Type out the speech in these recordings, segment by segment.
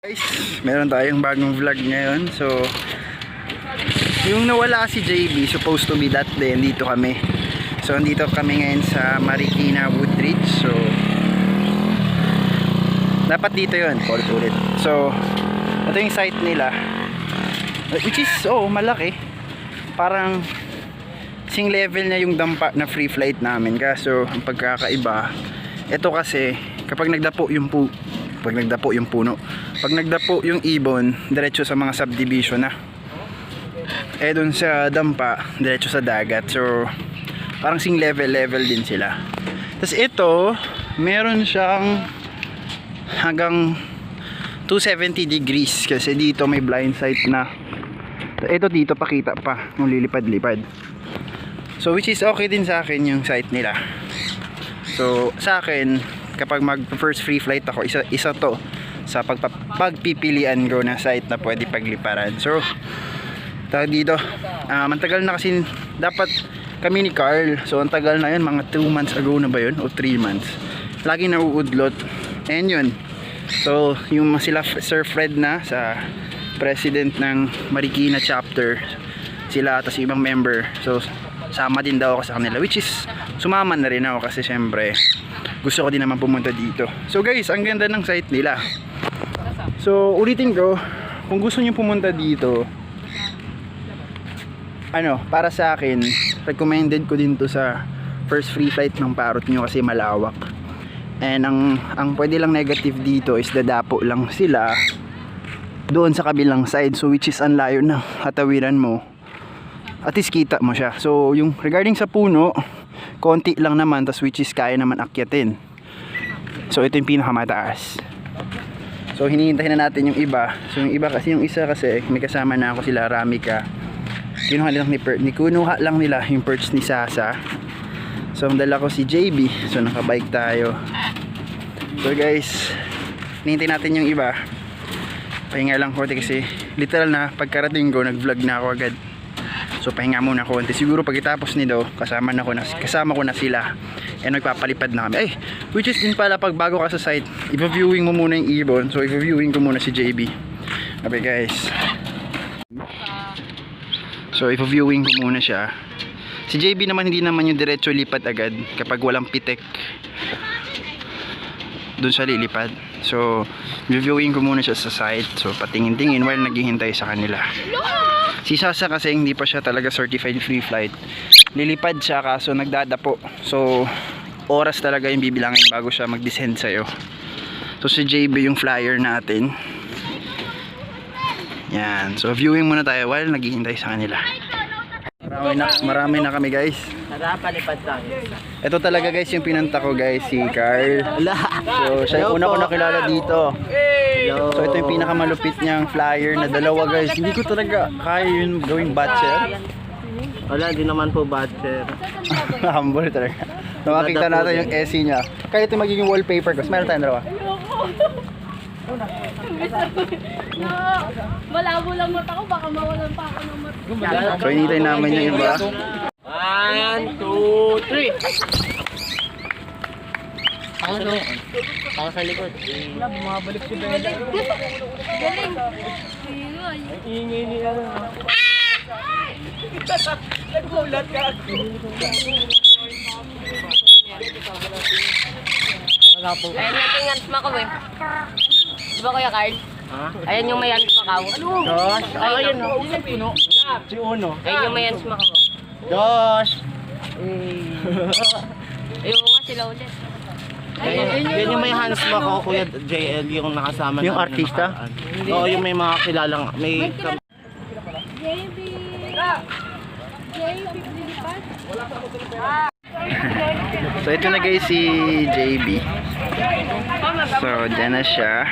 Guys, meron tayong bagong vlog ngayon. So, yung nawala si JB, supposed to be that day, dito kami. So, andito kami ngayon sa Marikina Woodridge. So, dapat dito yun, ulit. So, ito yung site nila, which is, malaki. Parang sing level niya yung dampa na free flight namin. Kaso, ang pagkakaiba, ito kasi, kapag nagdapo yung puno, pag nagdapo yung ibon, diretso sa mga subdivision na. Dun sa dampa, diretso sa dagat. So, parang sing level din sila. Tapos ito, meron siyang hanggang 270 degrees kasi dito may blind sight na. Ito dito pakita pa nung lilipad-lipad. So, which is okay din sa akin yung sight nila. So, sa akin, kapag mag first free flight ako, isa to sa pagpipilian ko na site na pwede pagliparan. So, tawag dito, mantagal na kasi dapat kami ni Carl. So, ang tagal na yun, mga 2 months ago na ba yun? O 3 months. Lagi nauudlot. And yun. So, yung sila Sir Fred na sa president ng Marikina chapter, sila, tas ibang member. So, sama din daw ako sa kanila. Which is, sumama na rin ako kasi syempre, gusto ko din naman pumunta dito. So guys, ang ganda ng site nila. So ulitin ko, kung gusto niyo pumunta dito, para sa akin, recommended ko din to sa first free flight ng parrot nyo kasi malawak. And ang pwede lang negative dito is dadapo lang sila doon sa kabilang side. So which is ang layo na hatawiran mo. At least kita mo siya. So yung regarding sa puno, konti lang naman, tas which is kaya naman akyatin. So ito yung pinakamataas. So hinihintayin na natin yung iba. So yung iba kasi, yung isa kasi may kasama na ako, sila Ramika. Kinuha lang nila yung perch ni Sasa. So ang dala ko si JB. So nakabike tayo. So guys, hinihintayin natin yung iba. Pahinga lang konti kasi literal na pagkarating ko nag-vlog na ako agad. So pahinga muna konti. Siguro pagkatapos nito, kasama ko na sila. And nagpapalipad na kami. Which is din pala, pag bago ka sa site, i-viewing mo muna yung ibon. So i-viewing ko muna si JB. Okay guys. So i-viewing ko muna siya. Si JB naman hindi naman yung diretso lipat agad kapag walang pitek. Doon siya lilipad. So i-viewing ko muna siya sa site. So patingin-tingin while naghihintay sa kanila. Si Sasa kasi hindi pa siya talaga certified free flight. Lilipad siya kaso nagdadapo. So oras talaga yung bibilangin bago siya mag-descend sa'yo. So si JB yung flyer natin. Yan. So viewing muna tayo while naghihintay sa kanila. Marami na kami guys. Palipad tayo. Ito talaga guys yung pinunta ko guys, si Carl. So siya yung una ko nakilala dito. So ito yung pinakamalupit niyang flyer na dalawa guys. Hindi ko talaga kaya yun gawing batcher. Wala, di naman po batcher. Humble talaga. Nakakita natin yung SE niya. Kaya ito magiging wallpaper ko. Smile tayo dalawa. Malabo lang mata ko, baka mawalan pa ako ng mata. So hinintay namin yung iba. 1, 2, 3. Ako sa likod. Bumabalik si Bella. Galing. Ingay niya. Nagkulat ka. Ayan natin yung Makaw eh. Diba Kuya Carl? Ayan yung may Makaw. Josh. Ayun o. Si Uno. Ayan yung may Makaw. Josh. Ayun nga sila ulit. Yan yung may hands mo ko, Kuya JL, yung nakasama Yung namin artista? nakaraan. Oo, yung may mga kilalang, may... JB! JB, lilipat? So ito na guys si JB. So dyan na siya.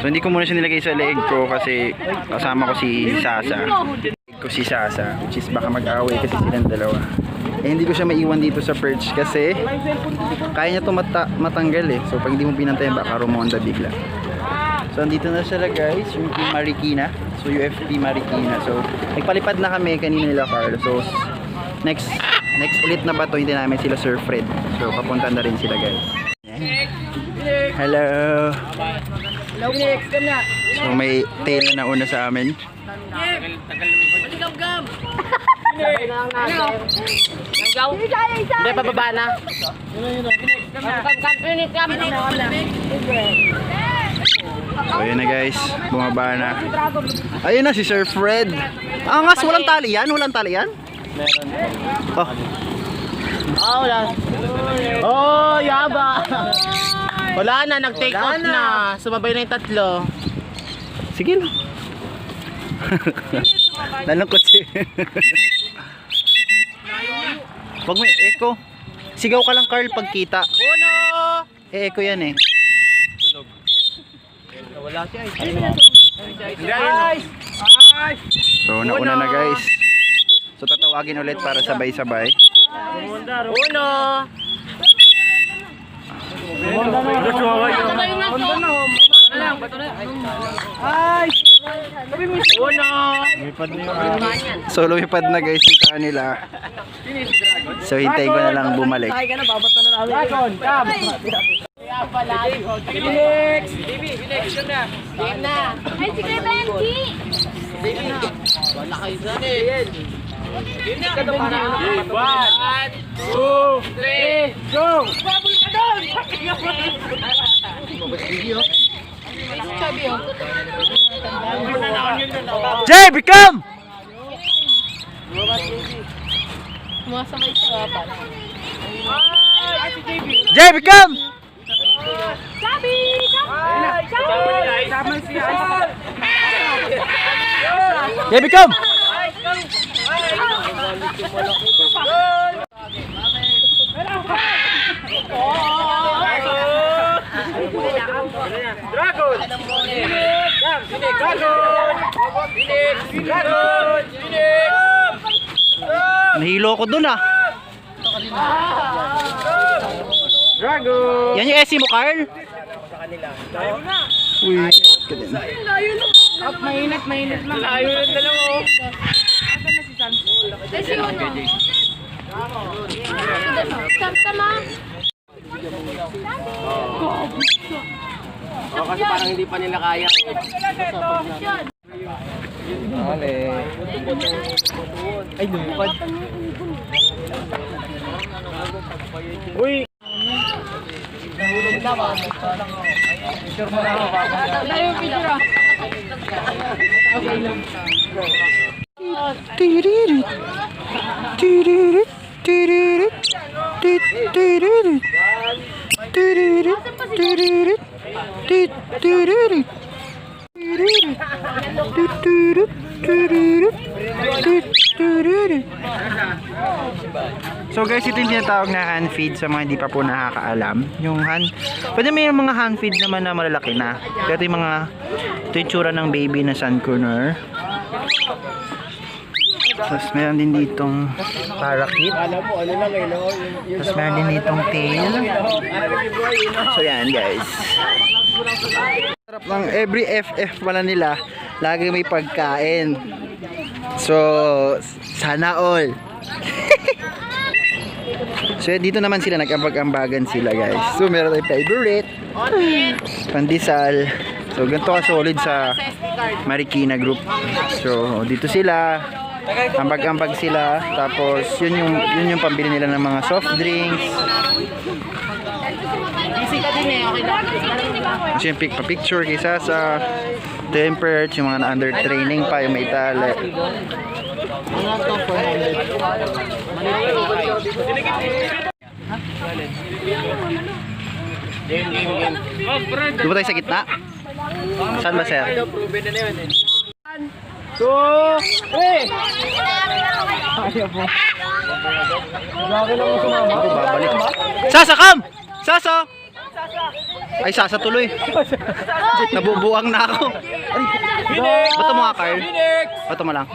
So hindi ko muna siya nilagay sa leg ko kasi kasama ko si Sasa. Which is baka mag-away kasi silang dalawa. Hindi ko siya maiwan dito sa perch kasi kaya niya to matanggal eh. So pag hindi mo pinantayan baka rumonda bigla. So andito na sila guys, yung Team Marikina. So UFP Marikina. So nagpalipad na kami kanina nila Carl. So next ulit na ba to, hindi namin sila Sir Fred. So papunta na rin sila guys. Hello. So may tail na nauna sa amin. Nagaw. Hindi, pababa na. So yun na guys, bumaba na. Ayun na si Sir Fred. Angas, walang tali yan? Walang tali yan? Oh, Wala. Oh, yaba. Wala na, nag-take off na. Sumabay na yung tatlo. sige na. Nalungkot si. Wag mo echo. Sigaw ka lang Carl pagkita. Uno! Echo yan eh. Wala siya. So nauna na guys. So tatawagin ulit para sabay-sabay. Uno! Uno! So lumipad na guys yung kanila. So hintay ko na lang bumalik. Ay, sige, Benji! Wala kayo sa akin. Jay, become! Sumasabay sa kapan. Jay, become! Sabi! Jay, become! Nahilo ko dun ah. Yan yung SC mo, Carl? Uy, kadin. Mainit lang. Kasi yun, Sama. Kasi parang hindi pa nila kaya. Ay, lumipad. Uy! Tayo picture ah. Tiririt. Tiririt. Tiririt. Tiririt. Tiririt. Tiririt. Tiririt. So guys, ito yung tinatawag na hand feed sa mga hindi pa po nakakaalam. Yung hand, pwede may mga hand feed naman na malalaki na. Pero ito yung mga, ito yung tsura ng baby na Suncorner. Tapos meron din ditong parakeet. Tapos meron din ditong tail. So yan guys. Sarap lang, every FF pala nila, lagi may pagkain. So, sana all. So dito naman sila, nag-ambag-ambagan sila guys. So meron tayong favorite, pandesal. So ganito ka solid sa Marikina group. So dito sila, ambag-ambag sila. Tapos yun yung pambili nila ng mga soft drinks. Busy ka din eh, okay lang. Kasi yung picture kaysa sa tempered, yung mga under training pa, yung may tali. Di ba tayo sa gitna? Saan ba sir? Ako babalik. Sasa kam! Sasa! Ay sasa tuloy. Nabubuang na ako. Bato mo nga Carl. Bato mo lang.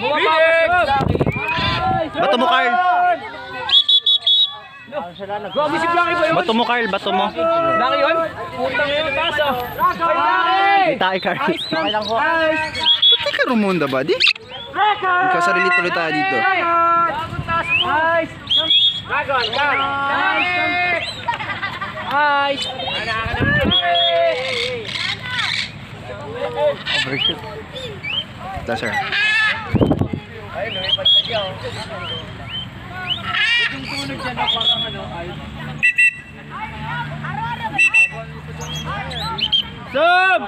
Bato mo Carl. Bato mo Carl, bato mo. Itay Carl. Ba't ka rumunda ba di? Magkasarili tuloy tayo dito. Overshoot. Ito, sir. Sub!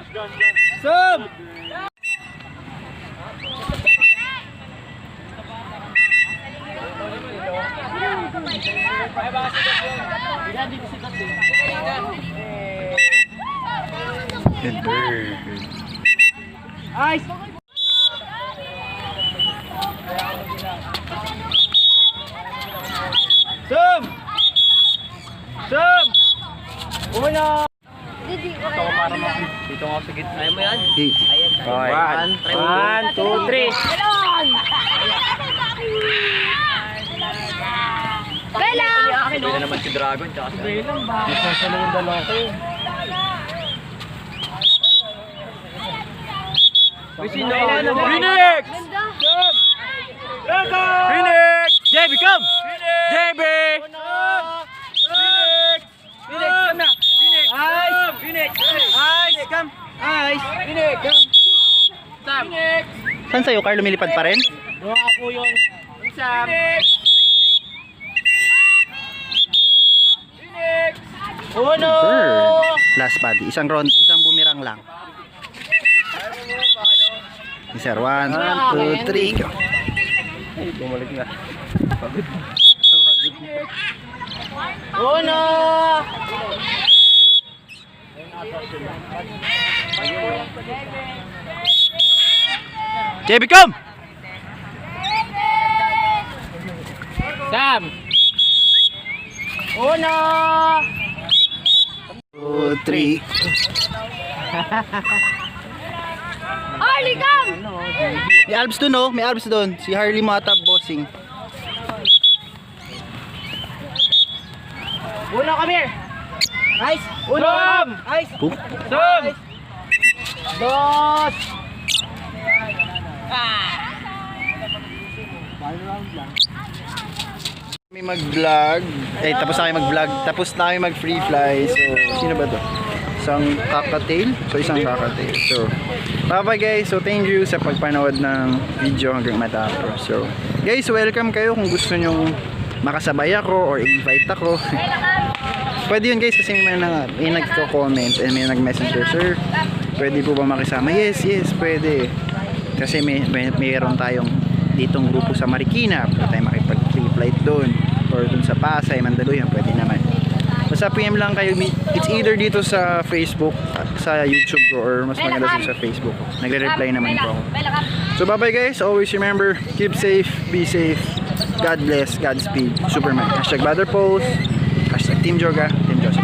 Sub! Good bird. Ice! Sub! Sub! Una! Dito nga sa gitna mo yan. Okay. 1, 2, 3. Hindi na naman si Dragon tsaka sa... Hindi lang ba? Isa lang yung dalawa ko. Phoenix! Phoenix! JB, come! JB! Phoenix! Phoenix, come na! Phoenix! Ice! Phoenix! Ice! Come! Ice! Phoenix! Come! Sam! Phoenix! Saan sa'yo, Carl? Lumilipad pa rin? Doon ako yung... Sam! Phoenix! Phoenix! Uno! Bird. Last body. Isang round, isang bumirang lang. Yes, sir. 1, 2, 3, go. Bumalik na. Uno! JB, come! Sam! Uno! 2, 3. Harley, come! May Albs dun, oh. May Albs dun. Si Harley Matab, bossing. Uno, come here! Ice! Uno! Ice! Oh. Sam! Dos! May mag-vlog. Eh, tapos na kami mag-vlog. Tapos na kami mag-free fly. So, sino ba to? Isang cocktail. So, isang cocktail. So, bye-bye guys. So, thank you sa pagpanood ng video hanggang matapos. So, guys, welcome kayo kung gusto nyo makasabay ako or invite ako. Pwede yun guys kasi may nagko-comment and may nag-messenger. Sir, pwede po ba makisama? Yes, pwede. Kasi mayroon tayong ditong grupo sa Marikina. Pwede tayo makipag-free flight doon. Or doon sa Pasay, Mandaluyong, pwede naman. Basta PM lang kayo. It's either dito sa Facebook, sa YouTube ko, or mas maganda sa Facebook ko. Nagre-reply naman po ako. So bye bye guys. Always remember, keep safe, be safe. God bless, Godspeed, Superman. #BrotherPost, #Team Joga, Team Joseph.